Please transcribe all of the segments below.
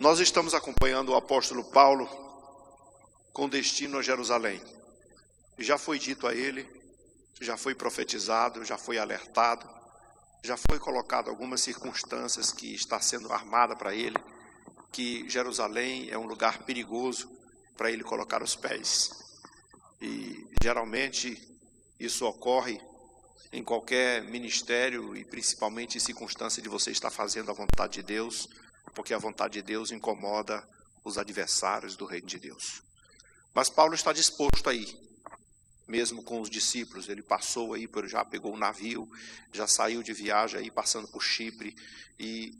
Nós estamos acompanhando o apóstolo Paulo com destino a Jerusalém. Já foi dito a ele, já foi profetizado, já foi alertado, já foi colocado algumas circunstâncias que está sendo armada para ele, que Jerusalém é um lugar perigoso para ele colocar os pés. E geralmente isso ocorre em qualquer ministério e principalmente em circunstância de você estar fazendo a vontade de Deus, porque a vontade de Deus incomoda os adversários do reino de Deus. Mas Paulo está disposto a ir, mesmo com os discípulos. Ele passou aí, já pegou um navio, já saiu de viagem aí, passando por Chipre, e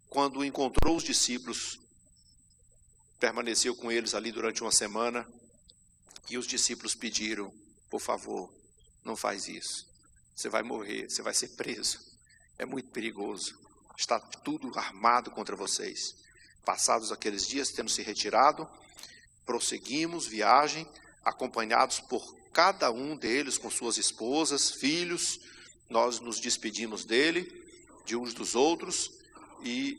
quando encontrou os discípulos, permaneceu com eles ali durante uma semana, e os discípulos pediram: por favor, não faz isso, você vai morrer, você vai ser preso, é muito perigoso, está tudo armado contra vocês. Passados aqueles dias, tendo se retirado, prosseguimos viagem, acompanhados por cada um deles com suas esposas, filhos. Nós nos despedimos dele, de uns dos outros, e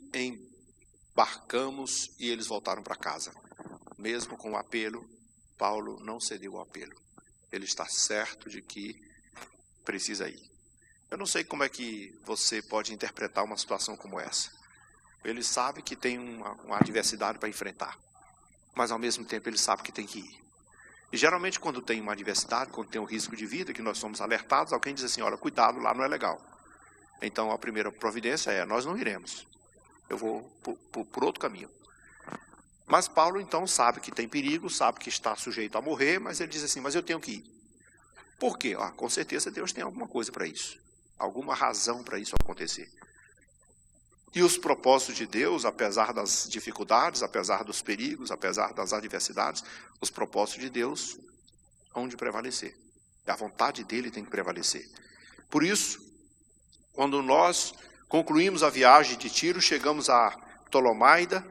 embarcamos e eles voltaram para casa. Mesmo com o apelo, Paulo não cedeu ao apelo. Ele está certo de que precisa ir. Eu não sei como é que você pode interpretar uma situação como essa. Ele sabe que tem uma adversidade para enfrentar, mas ao mesmo tempo ele sabe que tem que ir. E geralmente quando tem uma adversidade, quando tem um risco de vida, que nós somos alertados, alguém diz assim: olha, cuidado, lá não é legal. Então a primeira providência é: nós não iremos, eu vou por outro caminho. Mas Paulo então sabe que tem perigo, sabe que está sujeito a morrer, mas ele diz assim: mas eu tenho que ir. Por quê? Com certeza Deus tem alguma coisa para isso, alguma razão para isso acontecer. E os propósitos de Deus, apesar das dificuldades, apesar dos perigos, apesar das adversidades, os propósitos de Deus hão de prevalecer. A vontade dele tem que prevalecer. Por isso, quando nós concluímos a viagem de Tiro, chegamos a Ptolomaida,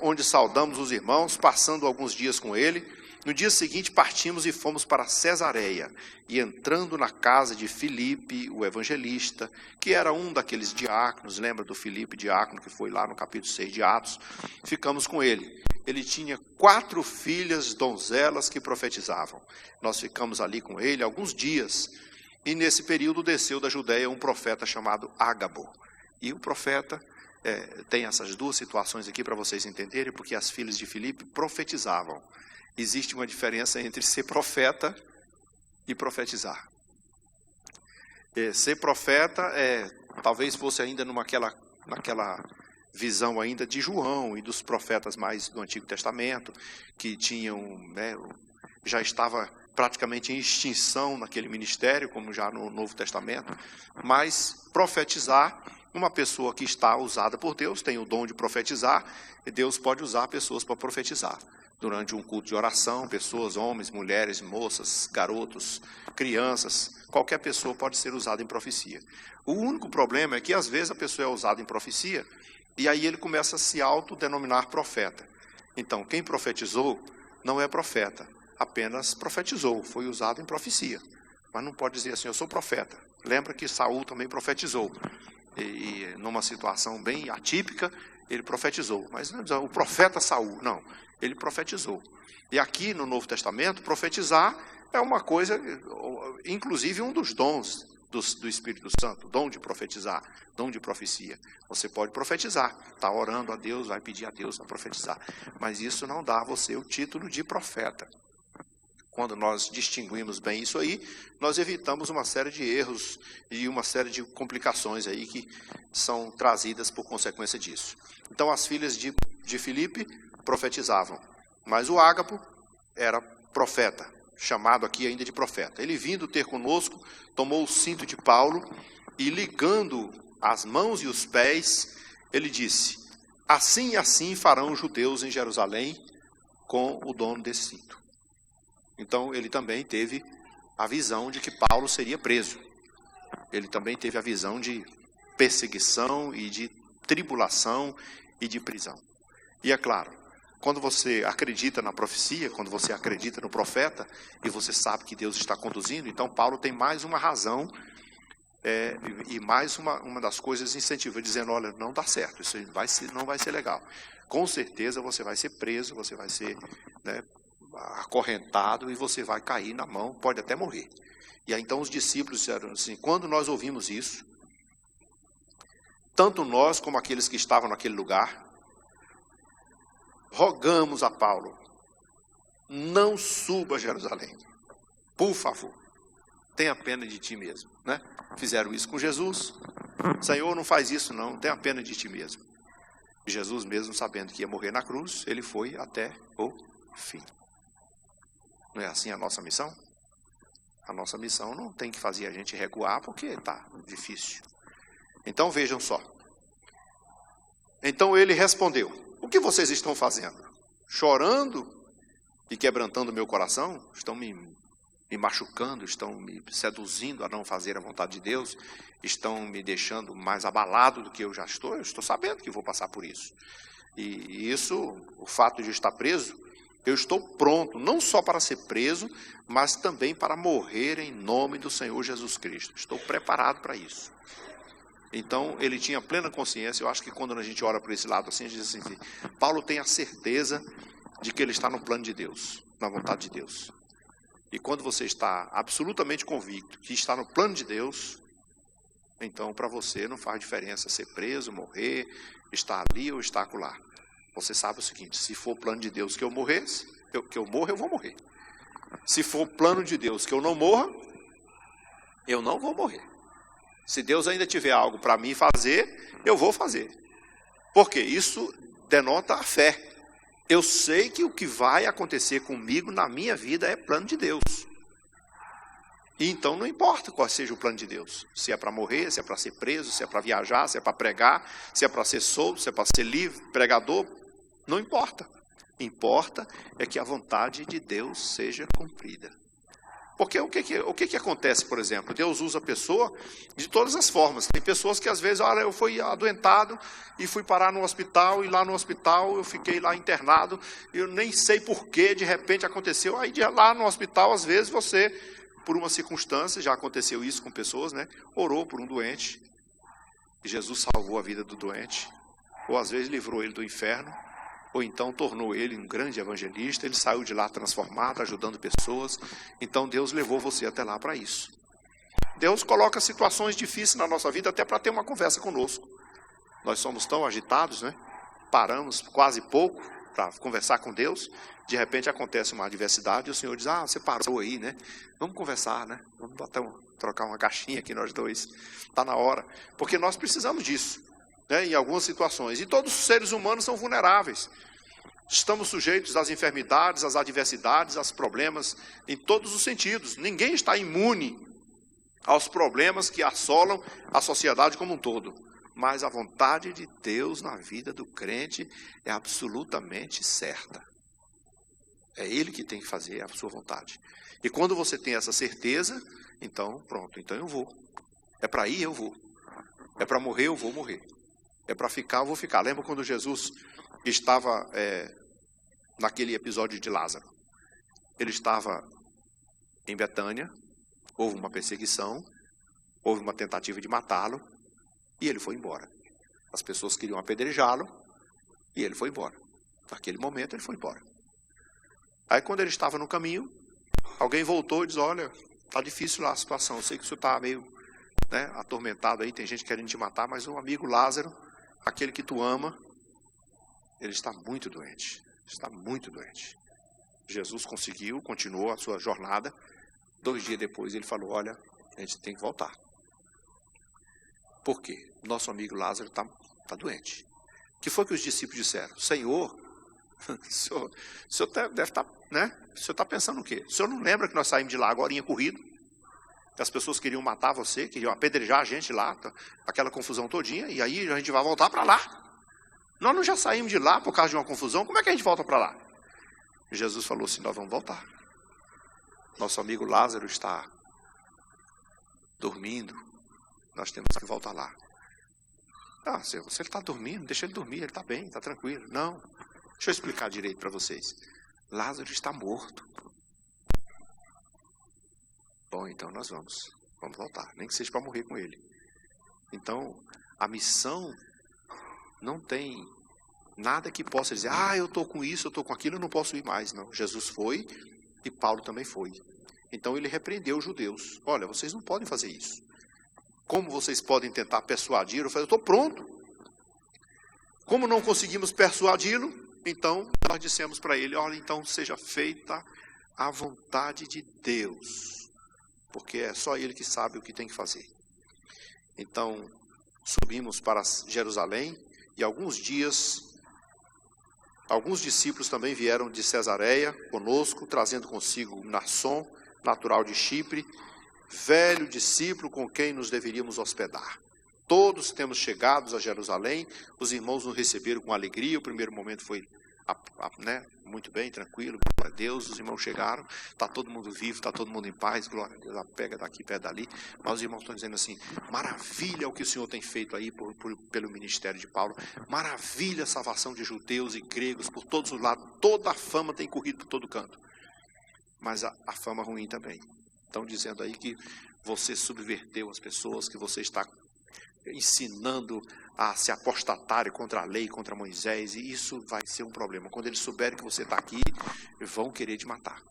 onde saudamos os irmãos, passando alguns dias com ele. No dia seguinte partimos e fomos para Cesareia, e entrando na casa de Filipe, o evangelista, que era um daqueles diáconos, lembra do Filipe, diácono, que foi lá no capítulo 6 de Atos, ficamos com ele. Ele tinha 4 filhas donzelas que profetizavam. Nós ficamos ali com ele alguns dias, e nesse período desceu da Judeia um profeta chamado Ágabo. E o profeta, tem essas duas situações aqui para vocês entenderem, porque as filhas de Filipe profetizavam. Existe uma diferença entre ser profeta e profetizar. Ser profeta talvez fosse ainda naquela visão ainda de João e dos profetas mais do Antigo Testamento, que tinham, já estava praticamente em extinção naquele ministério, como já no Novo Testamento. Mas profetizar, uma pessoa que está usada por Deus, tem o dom de profetizar, e Deus pode usar pessoas para profetizar. Durante um culto de oração, pessoas, homens, mulheres, moças, garotos, crianças, qualquer pessoa pode ser usada em profecia. O único problema é que às vezes a pessoa é usada em profecia e aí ele começa a se autodenominar profeta. Então, quem profetizou não é profeta, apenas profetizou, foi usado em profecia. Mas não pode dizer assim: eu sou profeta. Lembra que Saul também profetizou. E numa situação bem atípica, ele profetizou. Mas não, o profeta Saul, não. Ele profetizou. E aqui no Novo Testamento, profetizar é uma coisa, inclusive um dos dons do Espírito Santo, dom de profetizar, dom de profecia. Você pode profetizar, está orando a Deus, vai pedir a Deus para profetizar. Mas isso não dá a você o título de profeta. Quando nós distinguimos bem isso aí, nós evitamos uma série de erros e uma série de complicações aí que são trazidas por consequência disso. Então as filhas de Filipe profetizavam, mas o Ágabo era profeta, chamado aqui ainda de profeta. Ele, vindo ter conosco, tomou o cinto de Paulo e, ligando as mãos e os pés, ele disse: assim e assim farão os judeus em Jerusalém com o dono desse cinto. Então ele também teve a visão de que Paulo seria preso. Ele também teve a visão de perseguição e de tribulação e de prisão. E é claro, quando você acredita na profecia, quando você acredita no profeta, e você sabe que Deus está conduzindo, então Paulo tem mais uma razão E mais uma das coisas incentiva, dizendo, olha, não dá certo, isso não vai ser legal. Com certeza você vai ser preso, você vai ser, né, acorrentado e você vai cair na mão, pode até morrer. E aí então os discípulos disseram assim, quando nós ouvimos isso, tanto nós como aqueles que estavam naquele lugar, rogamos a Paulo, não suba a Jerusalém, por favor, tenha pena de ti mesmo, né? Fizeram isso com Jesus, Senhor, não faz isso não, tenha pena de ti mesmo. Jesus mesmo sabendo que ia morrer na cruz, ele foi até o fim. Não é assim a nossa missão? A nossa missão não tem que fazer a gente recuar porque está difícil. Então vejam só. Então ele respondeu, o que vocês estão fazendo? Chorando e quebrantando meu coração? Estão me machucando, estão me seduzindo a não fazer a vontade de Deus? Estão me deixando mais abalado do que eu já estou? Eu estou sabendo que vou passar por isso. E isso, o fato de estar preso, eu estou pronto, não só para ser preso, mas também para morrer em nome do Senhor Jesus Cristo. Estou preparado para isso. Então, ele tinha plena consciência. Eu acho que quando a gente olha por esse lado assim, a gente diz assim, Paulo tem a certeza de que ele está no plano de Deus, na vontade de Deus. E quando você está absolutamente convicto que está no plano de Deus, então para você não faz diferença ser preso, morrer, estar ali ou estar acolá. Você sabe o seguinte, se for o plano de Deus que eu morresse, que eu morra, eu vou morrer. Se for o plano de Deus que eu não morra, eu não vou morrer. Se Deus ainda tiver algo para mim fazer, eu vou fazer. Porque isso denota a fé. Eu sei que o que vai acontecer comigo na minha vida é plano de Deus. E então não importa qual seja o plano de Deus. Se é para morrer, se é para ser preso, se é para viajar, se é para pregar, se é para ser solto, se é para ser livre, pregador, não importa. Importa é que a vontade de Deus seja cumprida. Porque o que acontece, por exemplo? Deus usa a pessoa de todas as formas. Tem pessoas que às vezes, olha, eu fui adoentado e fui parar no hospital, e lá no hospital eu fiquei lá internado, eu nem sei porquê, de repente aconteceu. Aí lá no hospital, às vezes você, por uma circunstância, já aconteceu isso com pessoas, né? Orou por um doente, e Jesus salvou a vida do doente, ou às vezes livrou ele do inferno, ou então tornou ele um grande evangelista, ele saiu de lá transformado, ajudando pessoas. Então Deus levou você até lá para isso. Deus coloca situações difíceis na nossa vida até para ter uma conversa conosco. Nós somos tão agitados, né? Paramos quase pouco para conversar com Deus. De repente acontece uma adversidade e o Senhor diz, você parou aí, né? Vamos conversar, né? Vamos trocar uma caixinha aqui nós dois. Está na hora. Porque nós precisamos disso. Né, em algumas situações, e todos os seres humanos são vulneráveis, estamos sujeitos às enfermidades, às adversidades, aos problemas, em todos os sentidos, ninguém está imune aos problemas que assolam a sociedade como um todo, mas a vontade de Deus na vida do crente é absolutamente certa, é Ele que tem que fazer a sua vontade, e quando você tem essa certeza, então pronto, então eu vou, é para ir eu vou, é para morrer eu vou morrer. É para ficar, eu vou ficar. Lembra quando Jesus estava naquele episódio de Lázaro? Ele estava em Betânia, houve uma perseguição, houve uma tentativa de matá-lo, e ele foi embora. As pessoas queriam apedrejá-lo, e ele foi embora. Naquele momento, ele foi embora. Aí, quando ele estava no caminho, alguém voltou e disse, olha, está difícil lá a situação, eu sei que o senhor está meio atormentado aí, tem gente querendo te matar, mas o amigo Lázaro, aquele que tu ama, ele está muito doente. Está muito doente. Jesus continuou a sua jornada. 2 dias depois ele falou, olha, a gente tem que voltar. Por quê? Nosso amigo Lázaro está doente. O que foi que os discípulos disseram? Senhor, o senhor deve estar, né? O senhor está pensando o quê? O senhor não lembra que nós saímos de lá agorinha corrido? Que as pessoas queriam matar você, queriam apedrejar a gente lá, aquela confusão todinha, e aí a gente vai voltar para lá. Nós não já saímos de lá por causa de uma confusão, como é que a gente volta para lá? E Jesus falou assim, nós vamos voltar. Nosso amigo Lázaro está dormindo, nós temos que voltar lá. Senhor, se ele está dormindo, deixa ele dormir, ele está bem, está tranquilo. Não, deixa eu explicar direito para vocês. Lázaro está morto. Bom, então nós vamos. Vamos voltar, nem que seja para morrer com ele. Então, a missão não tem nada que possa dizer, eu estou com isso, eu estou com aquilo, eu não posso ir mais. Não, Jesus foi e Paulo também foi. Então ele repreendeu os judeus. Olha, vocês não podem fazer isso. Como vocês podem tentar persuadir? Eu falei, eu estou pronto. Como não conseguimos persuadi-lo, então nós dissemos para ele, olha, então seja feita a vontade de Deus. Porque é só ele que sabe o que tem que fazer. Então, subimos para Jerusalém e alguns discípulos também vieram de Cesareia conosco, trazendo consigo Mnasson, natural de Chipre, velho discípulo com quem nos deveríamos hospedar. Todos temos chegado a Jerusalém, os irmãos nos receberam com alegria, o primeiro momento foi muito bem, tranquilo, glória a Deus, os irmãos chegaram, está todo mundo vivo, está todo mundo em paz, glória a Deus, pega daqui, pega dali, mas os irmãos estão dizendo assim, maravilha o que o Senhor tem feito aí pelo ministério de Paulo, maravilha a salvação de judeus e gregos por todos os lados, toda a fama tem corrido por todo canto, mas a fama ruim também. Estão dizendo aí que você subverteu as pessoas, que você está ensinando a se apostatarem contra a lei, contra Moisés, e isso vai ser um problema. Quando eles souberem que você está aqui, vão querer te matar.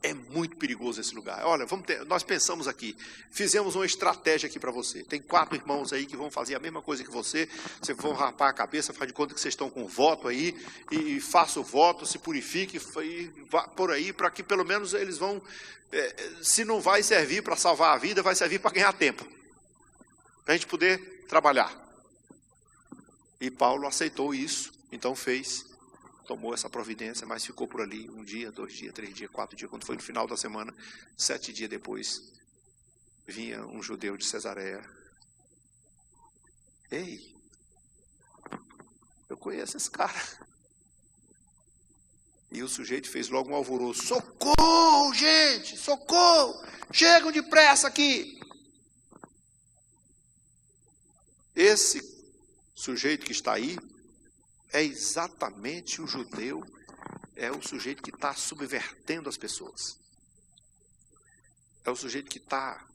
É muito perigoso esse lugar. Olha, nós pensamos aqui, fizemos uma estratégia aqui para você. Tem 4 irmãos aí que vão fazer a mesma coisa que você vão rapar a cabeça, faz de conta que vocês estão com voto aí, e faça o voto, se purifique, e vá por aí, para que pelo menos eles vão, se não vai servir para salvar a vida, vai servir para ganhar tempo. Para a gente poder trabalhar. E Paulo aceitou isso, então tomou essa providência, mas ficou por ali 1 dia, 2 dias, 3 dias, 4 dias, quando foi no final da semana, 7 dias depois, vinha um judeu de Cesareia. Ei, eu conheço esse cara. E o sujeito fez logo um alvoroço, socorro, gente, socorro, chegam depressa aqui. Esse sujeito que está aí é exatamente o judeu, é o sujeito que está subvertendo as pessoas. É o sujeito que está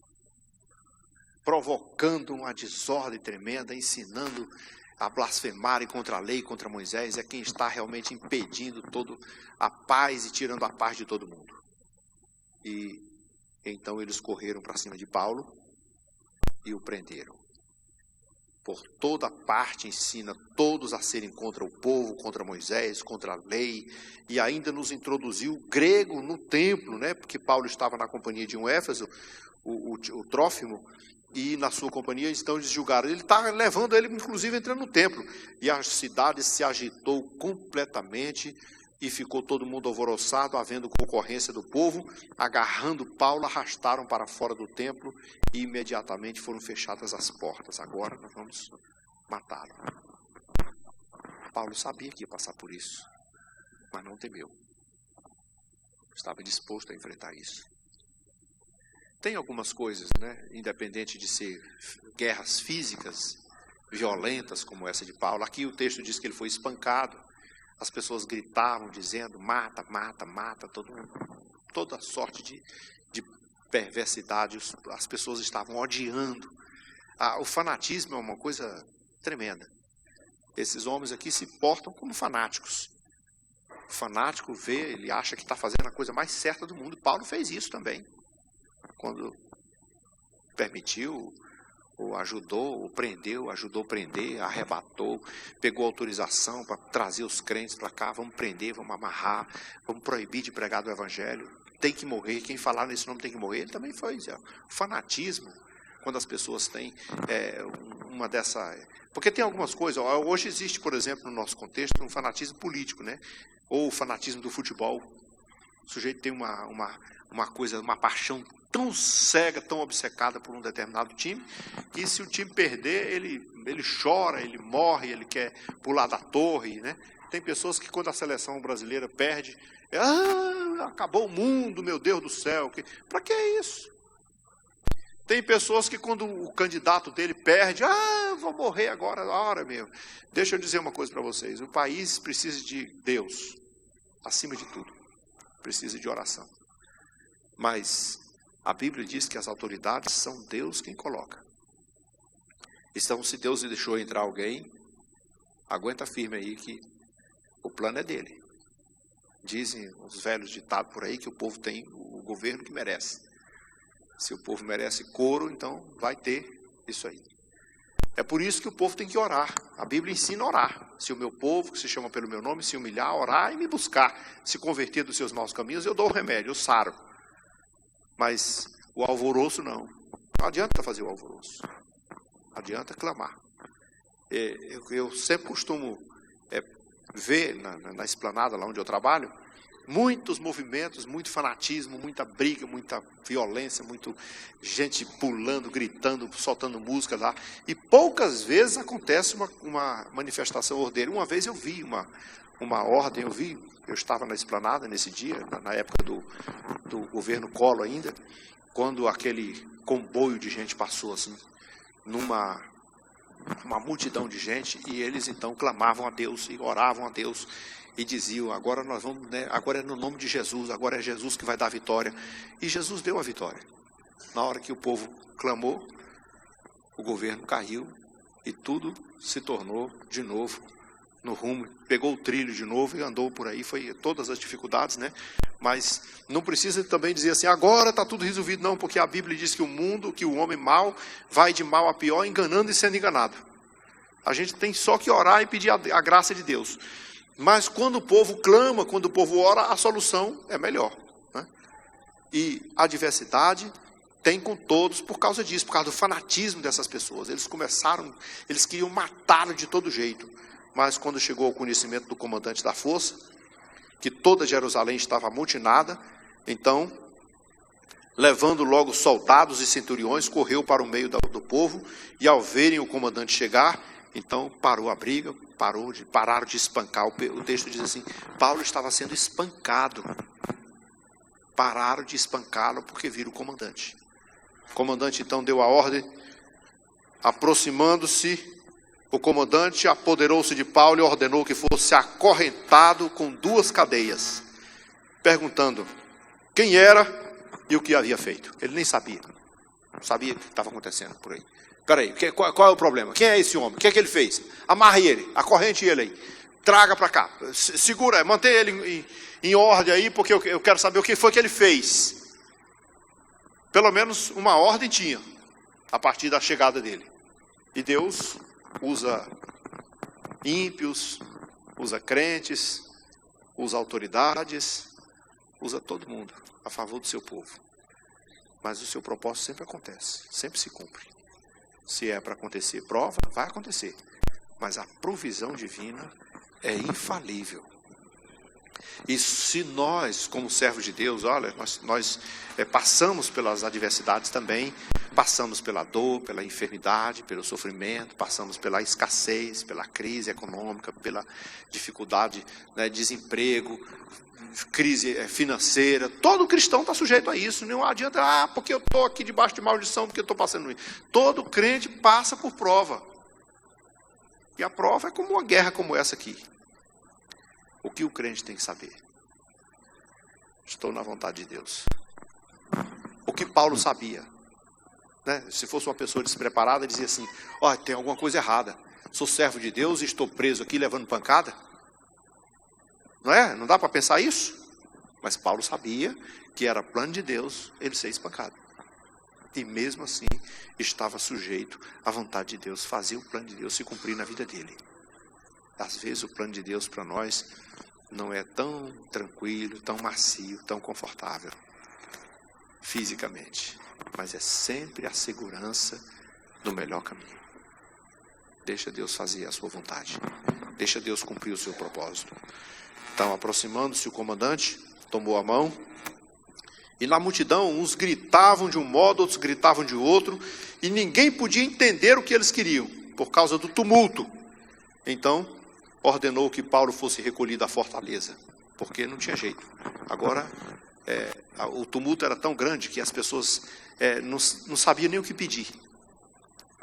provocando uma desordem tremenda, ensinando a blasfemarem contra a lei, contra Moisés, é quem está realmente impedindo toda a paz e tirando a paz de todo mundo. E então eles correram para cima de Paulo e o prenderam. Por toda parte ensina todos a serem contra o povo, contra Moisés, contra a lei, e ainda nos introduziu grego no templo, né? Porque Paulo estava na companhia de um Éfeso, o Trófimo, e na sua companhia, então eles julgaram. Ele está levando ele, inclusive, entrando no templo. E a cidade se agitou completamente e ficou todo mundo alvoroçado, havendo concorrência do povo. Agarrando Paulo, arrastaram para fora do templo e imediatamente foram fechadas as portas. Agora nós vamos matá-lo. Paulo sabia que ia passar por isso, mas não temeu. Estava disposto a enfrentar isso. Tem algumas coisas, né, independente de ser guerras físicas, violentas, como essa de Paulo. Aqui o texto diz que ele foi espancado. As pessoas gritavam, dizendo, mata, mata, mata, toda sorte de perversidade. As pessoas estavam odiando. O fanatismo é uma coisa tremenda. Esses homens aqui se portam como fanáticos. O fanático vê, ele acha que está fazendo a coisa mais certa do mundo. Paulo fez isso também. Quando permitiu, ou ajudou, ou prendeu, ajudou a prender, arrebatou, pegou autorização para trazer os crentes para cá, vamos prender, vamos amarrar, vamos proibir de pregar do evangelho, tem que morrer, quem falar nesse nome tem que morrer. Ele também foi isso. Fanatismo, quando as pessoas têm uma dessa... Porque tem algumas coisas, hoje existe, por exemplo, no nosso contexto, um fanatismo político, né? Ou o fanatismo do futebol. O sujeito tem uma coisa, uma paixão tão cega, tão obcecada por um determinado time, que se o time perder, ele chora, ele morre, ele quer pular da torre, né? Tem pessoas que quando a seleção brasileira perde, acabou o mundo, meu Deus do céu, para que isso? Tem pessoas que quando o candidato dele perde, vou morrer agora, na hora mesmo. Deixa eu dizer uma coisa para vocês, o país precisa de Deus, acima de tudo, precisa de oração. Mas A Bíblia diz que as autoridades são Deus quem coloca. Então, se Deus deixou entrar alguém, aguenta firme aí que o plano é dele. Dizem os velhos ditados por aí que o povo tem o governo que merece. Se o povo merece couro, então vai ter isso aí. É por isso que o povo tem que orar. A Bíblia ensina a orar. Se o meu povo, que se chama pelo meu nome, se humilhar, orar e me buscar, se converter dos seus maus caminhos, eu dou o remédio, eu saro. Mas o alvoroço não. Não adianta fazer o alvoroço. Adianta clamar. Eu sempre costumo ver na esplanada, lá onde eu trabalho, muitos movimentos, muito fanatismo, muita briga, muita violência, muita gente pulando, gritando, soltando música lá. E poucas vezes acontece uma manifestação ordeira. Uma vez eu vi uma ordem, eu estava na esplanada nesse dia, na época do governo Collor ainda, quando aquele comboio de gente passou assim, uma multidão de gente, e eles então clamavam a Deus e oravam a Deus e diziam: agora nós vamos, agora é no nome de Jesus, agora é Jesus que vai dar a vitória. E Jesus deu a vitória. Na hora que o povo clamou, o governo caiu e tudo se tornou de novo no rumo, pegou o trilho de novo e andou por aí. Foi todas as dificuldades, mas não precisa também dizer assim, agora está tudo resolvido, não, porque a Bíblia diz que o homem mau vai de mal a pior, enganando e sendo enganado. A gente tem só que orar e pedir a graça de Deus. Mas quando o povo clama, quando o povo ora, a solução é melhor. E a adversidade tem com todos por causa disso, por causa do fanatismo dessas pessoas. Eles queriam matá-lo de todo jeito. Mas quando chegou ao conhecimento do comandante da força, que toda Jerusalém estava amotinada, então, levando logo soldados e centuriões, correu para o meio do povo, e ao verem o comandante chegar, então parou a briga, pararam de espancar. O texto diz assim, Paulo estava sendo espancado. Pararam de espancá-lo porque viram o comandante. O comandante então deu a ordem, aproximando-se, o comandante apoderou-se de Paulo e ordenou que fosse acorrentado com 2 cadeias, perguntando quem era e o que havia feito. Ele nem sabia. Não sabia o que estava acontecendo por aí. Peraí, qual é o problema? Quem é esse homem? O que é que ele fez? Amarre ele, acorrente ele aí. Traga para cá. Segura, mantenha ele em ordem aí, porque eu quero saber o que foi que ele fez. Pelo menos uma ordem tinha, a partir da chegada dele. E Deus usa ímpios, usa crentes, usa autoridades, usa todo mundo a favor do seu povo. Mas o seu propósito sempre acontece, sempre se cumpre. Se é para acontecer prova, vai acontecer. Mas a provisão divina é infalível. E se nós, como servos de Deus, olha, nós passamos pelas adversidades também, passamos pela dor, pela enfermidade, pelo sofrimento, passamos pela escassez, pela crise econômica, pela dificuldade, desemprego, crise financeira. Todo cristão está sujeito a isso. Não adianta, porque eu estou aqui debaixo de maldição, porque eu estou passando isso. Todo crente passa por prova. E a prova é como uma guerra como essa aqui. O que o crente tem que saber? Estou na vontade de Deus. O que Paulo sabia? Se fosse uma pessoa despreparada, dizia assim, tem alguma coisa errada. Sou servo de Deus e estou preso aqui levando pancada. Não é? Não dá para pensar isso? Mas Paulo sabia que era plano de Deus ele ser espancado. E mesmo assim, estava sujeito à vontade de Deus, fazer o plano de Deus se cumprir na vida dele. Às vezes o plano de Deus para nós não é tão tranquilo, tão macio, tão confortável fisicamente, mas é sempre a segurança do melhor caminho. Deixa Deus fazer a sua vontade, deixa Deus cumprir o seu propósito. Então, aproximando-se o comandante, tomou a mão, e na multidão uns gritavam de um modo, outros gritavam de outro, e ninguém podia entender o que eles queriam, por causa do tumulto. Então, ordenou que Paulo fosse recolhido à fortaleza, porque não tinha jeito. Agora, o tumulto era tão grande que as pessoas não sabiam nem o que pedir.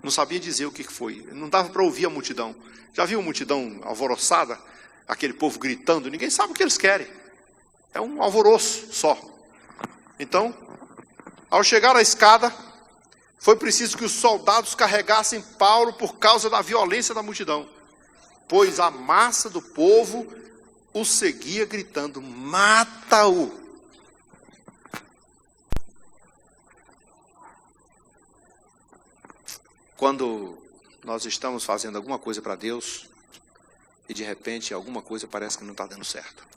Não sabiam dizer o que foi. Não dava para ouvir a multidão. Já viu a multidão alvoroçada? Aquele povo gritando, ninguém sabe o que eles querem. É um alvoroço só. Então, Ao chegar à escada, foi preciso que os soldados carregassem Paulo por causa da violência da multidão, pois a massa do povo o seguia gritando: mata-o! Quando nós estamos fazendo alguma coisa para Deus e de repente alguma coisa parece que não está dando certo,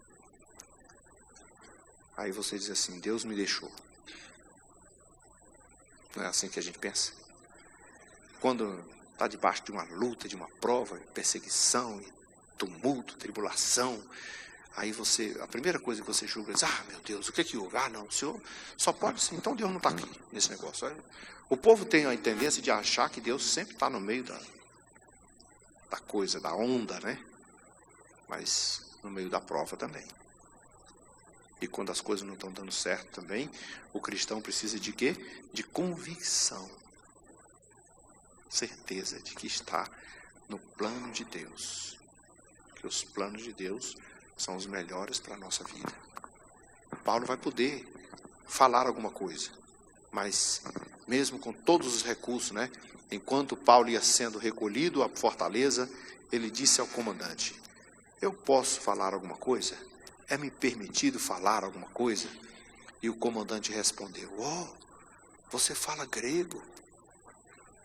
aí você diz assim: Deus me deixou. Não é assim que a gente pensa? Quando está debaixo de uma luta, de uma prova, perseguição, tumulto, tribulação, aí a primeira coisa que você julga é: ah, meu Deus, o que é que houve? Ah, não, o Senhor só pode ser, então Deus não está aqui nesse negócio. O povo tem a tendência de achar que Deus sempre está no meio da coisa, da onda, né? Mas no meio da prova também. E quando as coisas não estão dando certo também, o cristão precisa de quê? De convicção. Certeza de que está no plano de Deus. Que os planos de Deus são os melhores para a nossa vida. Paulo vai poder falar alguma coisa, mas mesmo com todos os recursos, né? Enquanto Paulo ia sendo recolhido à fortaleza, ele disse ao comandante: eu posso falar alguma coisa? É me permitido falar alguma coisa? E o comandante respondeu: você fala grego?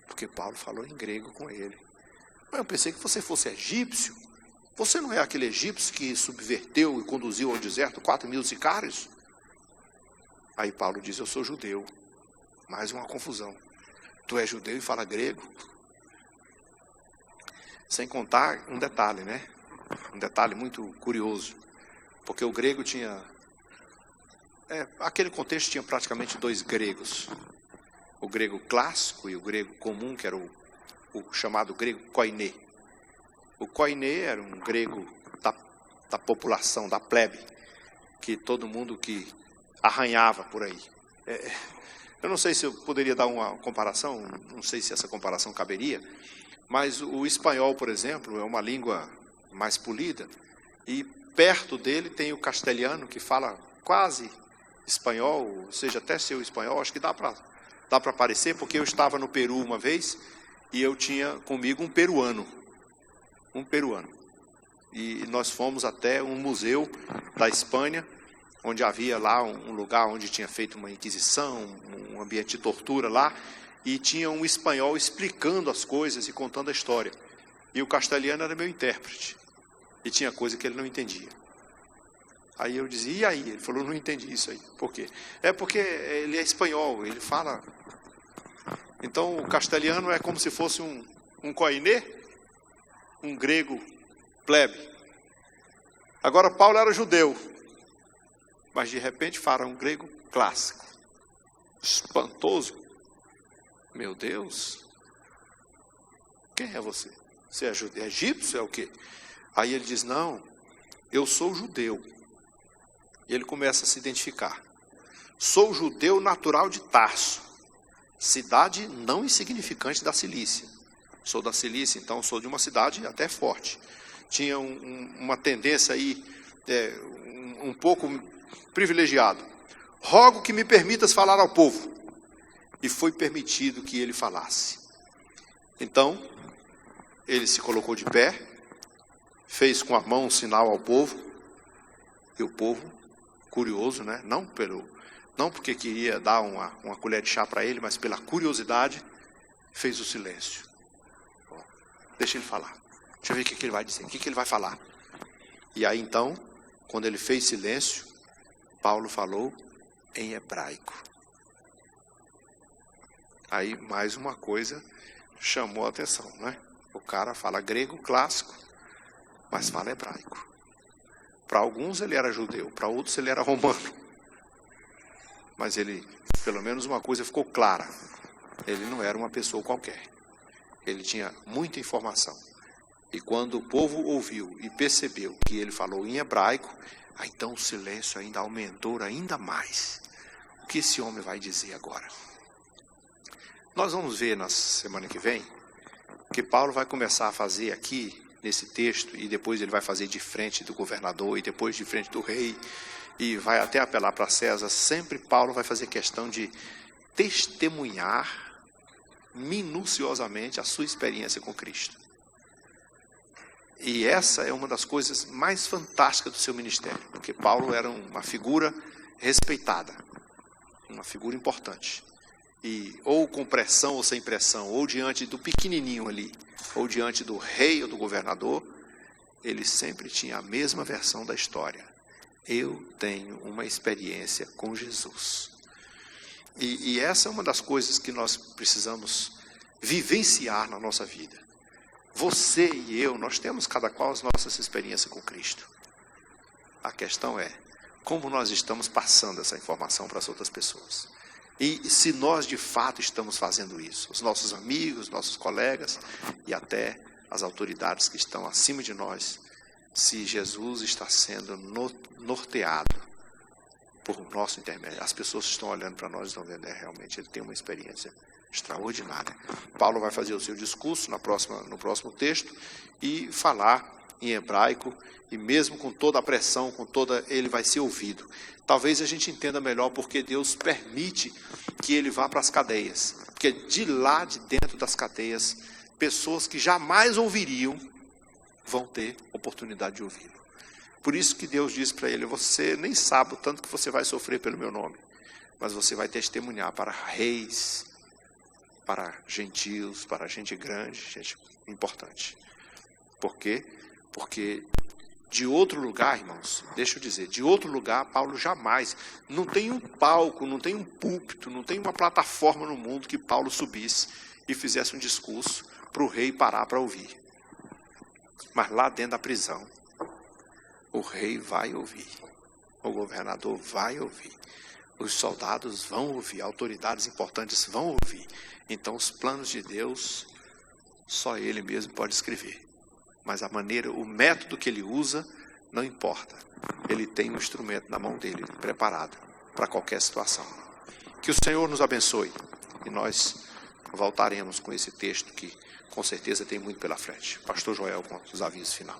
Porque Paulo falou em grego com ele. Mas eu pensei que você fosse egípcio. Você não é aquele egípcio que subverteu e conduziu ao deserto 4.000 sicários? Aí Paulo diz: eu sou judeu. Mais uma confusão. Tu é judeu e fala grego? Sem contar um detalhe, né? Um detalhe muito curioso. Porque o grego tinha... aquele contexto tinha praticamente 2 gregos. O grego clássico e o grego comum, que era o chamado grego koiné. O koiné era um grego da população, da plebe, que todo mundo que arranhava por aí. Eu não sei se eu poderia dar uma comparação, não sei se essa comparação caberia, mas o espanhol, por exemplo, é uma língua mais polida, e perto dele tem o castelhano, que fala quase espanhol, ou seja, até seu espanhol, acho que dá para parecer, porque eu estava no Peru uma vez, e eu tinha comigo um peruano, e nós fomos até um museu da Espanha, onde havia lá um lugar onde tinha feito uma inquisição, um ambiente de tortura lá, e tinha um espanhol explicando as coisas e contando a história. E o castelhano era meu intérprete, e tinha coisa que ele não entendia. Aí eu dizia: e aí? Ele falou: não entendi isso aí. Por quê? É porque ele é espanhol, ele fala... Então o castelhano é como se fosse um koiné, um grego plebe. Agora Paulo era judeu, mas de repente fala um grego clássico, espantoso. Meu Deus, quem é você? Você é judeu? É egípcio? É o quê? Aí ele diz: não, eu sou judeu. E ele começa a se identificar. Sou judeu natural de Tarso, cidade não insignificante da Cilícia. Sou da Cilícia, então sou de uma cidade até forte. Tinha uma tendência aí, um pouco privilegiado. Rogo que me permitas falar ao povo. E foi permitido que ele falasse. Então, ele se colocou de pé, fez com a mão um sinal ao povo, e o povo, curioso, né? Não porque queria dar uma colher de chá para ele, mas pela curiosidade, fez o silêncio. Deixa ele falar. Deixa eu ver o que ele vai dizer, o que ele vai falar. E aí então, quando ele fez silêncio, Paulo falou em hebraico. Aí mais uma coisa chamou a atenção, né? O cara fala grego clássico, mas fala hebraico. Para alguns ele era judeu, para outros ele era romano. Mas ele, pelo menos uma coisa ficou clara: ele não era uma pessoa qualquer. Ele tinha muita informação. E quando o povo ouviu e percebeu que ele falou em hebraico, então o silêncio ainda aumentou ainda mais. O que esse homem vai dizer agora? Nós vamos ver na semana que vem que Paulo vai começar a fazer aqui, nesse texto, e depois ele vai fazer de frente do governador, e depois de frente do rei, e vai até apelar para César. Sempre Paulo vai fazer questão de testemunhar minuciosamente a sua experiência com Cristo. E essa é uma das coisas mais fantásticas do seu ministério, porque Paulo era uma figura respeitada, uma figura importante. E ou com pressão ou sem pressão, ou diante do pequenininho ali, ou diante do rei ou do governador, ele sempre tinha a mesma versão da história. Eu tenho uma experiência com Jesus. E essa é uma das coisas que nós precisamos vivenciar na nossa vida. Você e eu, nós temos cada qual as nossas experiências com Cristo. A questão é, como nós estamos passando essa informação para as outras pessoas? E se nós de fato estamos fazendo isso? Os nossos amigos, nossos colegas e até as autoridades que estão acima de nós, se Jesus está sendo norteado por nosso intermédio. As pessoas estão olhando para nós e estão vendo, realmente ele tem uma experiência extraordinária. Paulo vai fazer o seu discurso no próximo texto e falar em hebraico, e mesmo com toda a pressão, ele vai ser ouvido. Talvez a gente entenda melhor porque Deus permite que ele vá para as cadeias, porque de lá de dentro das cadeias, pessoas que jamais ouviriam vão ter oportunidade de ouvi-lo. Por isso que Deus diz para ele, você nem sabe o tanto que você vai sofrer pelo meu nome, mas você vai testemunhar para reis, para gentios, para gente grande, gente importante. Por quê? Porque de outro lugar, irmãos, deixa eu dizer, de outro lugar, Paulo jamais, não tem um palco, não tem um púlpito, não tem uma plataforma no mundo que Paulo subisse e fizesse um discurso para o rei parar para ouvir. Mas lá dentro da prisão, o rei vai ouvir, o governador vai ouvir, os soldados vão ouvir, autoridades importantes vão ouvir. Então os planos de Deus, só ele mesmo pode escrever. Mas a maneira, o método que ele usa, não importa. Ele tem um instrumento na mão dele, preparado para qualquer situação. Que o Senhor nos abençoe. E nós voltaremos com esse texto que com certeza tem muito pela frente. Pastor Joel com os avisos finais.